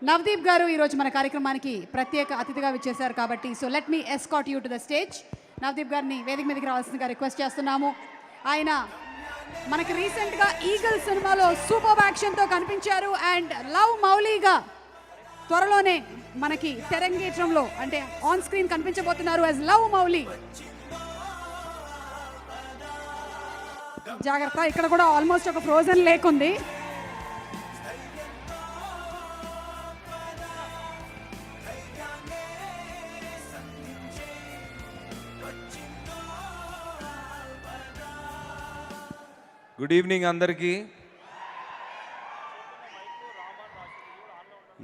నవదీప్ గారు ఈరోజు మన కార్యక్రమానికి ప్రత్యేక అతిథిగా విచ్చేశారు కాబట్టి so let me escort you to the stage. Navdeep గారిని వేదిక మీదకి రావాల్సిందిగా రిక్వెస్ట్ చేస్తున్నాము. ఆయన మనకి రీసెంట్గా ఈగల్ సినిమాలో సూపర్ యాక్షన్తో కనిపించారు అండ్ లవ్ మౌలీగా త్వరలోనే మనకి తెరంగేట్రంలో అంటే ఆన్ స్క్రీన్ కనిపించబోతున్నారు యాజ్ లవ్ మౌలీ. జాగ్రత్త, ఇక్కడ కూడా ఆల్మోస్ట్ ఒక ఫ్రోజన్ లేక్ ఉంది. గుడ్ ఈవినింగ్ అందరికీ.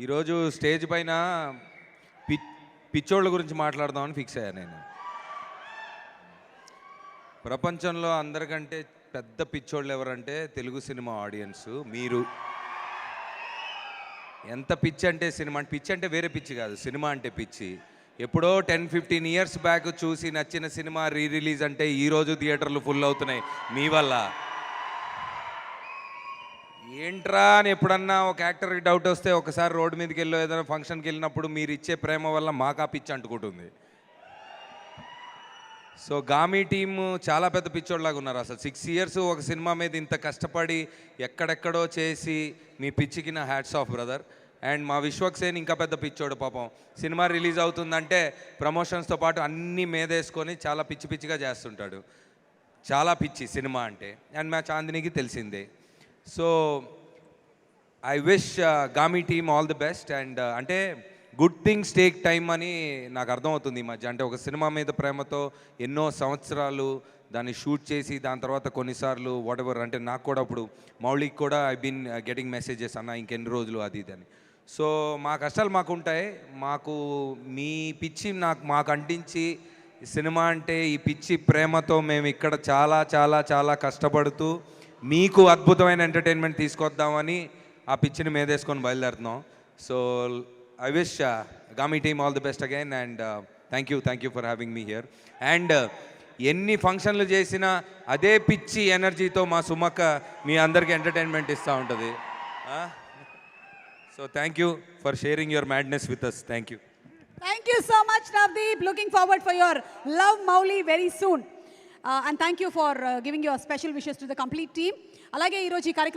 ఈరోజు స్టేజ్ పైన పిచ్చోళ్ళ గురించి మాట్లాడదామని ఫిక్స్ అయ్యా నేను. ప్రపంచంలో అందరికంటే పెద్ద పిచ్చోళ్ళు ఎవరంటే తెలుగు సినిమా ఆడియన్స్. మీరు ఎంత పిచ్చి అంటే సినిమా అంటే పిచ్చి అంటే వేరే పిచ్చి కాదు, సినిమా అంటే పిచ్చి. ఎప్పుడో 10-15 ఇయర్స్ బ్యాక్ చూసి నచ్చిన సినిమా రిలీజ్ అంటే ఈరోజు థియేటర్లు ఫుల్ అవుతున్నాయి మీ వల్ల. ఏంట్రా అని ఎప్పుడన్నా ఒక యాక్టర్కి డౌట్ వస్తే ఒకసారి రోడ్డు మీదకి వెళ్ళో ఏదైనా ఫంక్షన్కి వెళ్ళినప్పుడు మీరు ఇచ్చే ప్రేమ వల్ల మాకా పిచ్చి అంటుకుంటుంది. సో గామీ టీము చాలా పెద్ద పిచ్చోళ్ళలాగా ఉన్నారు. అసలు 6 ఇయర్స్ ఒక సినిమా మీద ఇంత కష్టపడి ఎక్కడెక్కడో చేసి మీ పిచ్చికి నా హ్యాట్స్ ఆఫ్ బ్రదర్. అండ్ మా విశ్వక్సేన్ ఇంకా పెద్ద పిచ్చోడు పాపం. సినిమా రిలీజ్ అవుతుందంటే ప్రమోషన్స్తో పాటు అన్నీ మీదేసుకొని చాలా పిచ్చి పిచ్చిగా చేస్తుంటాడు. చాలా పిచ్చి సినిమా అంటే. అండ్ మా చాందినికి తెలిసిందే. So I wish Gaami team all the best. And అంటే గుడ్ థింగ్స్ టేక్ టైమ్ అని నాకు అర్థమవుతుంది ఈ మధ్య. అంటే ఒక సినిమా మీద ప్రేమతో ఎన్నో సంవత్సరాలు దాన్ని షూట్ చేసి దాని తర్వాత కొన్నిసార్లు వాట్ ఎవర్ అంటే నాకు కూడా ఇప్పుడు మౌళికి కూడా ఐ బీన్ గెటింగ్ మెసేజెస్ అన్న ఇంకెన్ని రోజులు అది ఇది అని. సో మా కష్టాలు మాకు ఉంటాయి. మాకు మీ పిచ్చి మాకు అంటించి సినిమా అంటే ఈ పిచ్చి ప్రేమతో మేము ఇక్కడ చాలా చాలా చాలా కష్టపడుతూ మీకు అద్భుతమైన ఎంటర్టైన్మెంట్ తీసుకొద్దామని ఆ పిచ్చిని మీదేసుకొని బయలుదేరుతున్నాం. So I wish Gaami team all the best again and thank you for having me here. And ఎన్ని ఫంక్షన్లు చేసినా అదే పిచ్చి ఎనర్జీతో మా సుమక్క మీ అందరికీ ఎంటర్టైన్మెంట్ ఇస్తూ ఉంటుంది. So thank you for sharing your madness with us. Thank you. Thank you so much, Navdeep. Looking forward for your Love Mowli very soon. And thank you for giving your special wishes to the complete team. అలాగే ఈరోజు ఈ కార్యక్రమం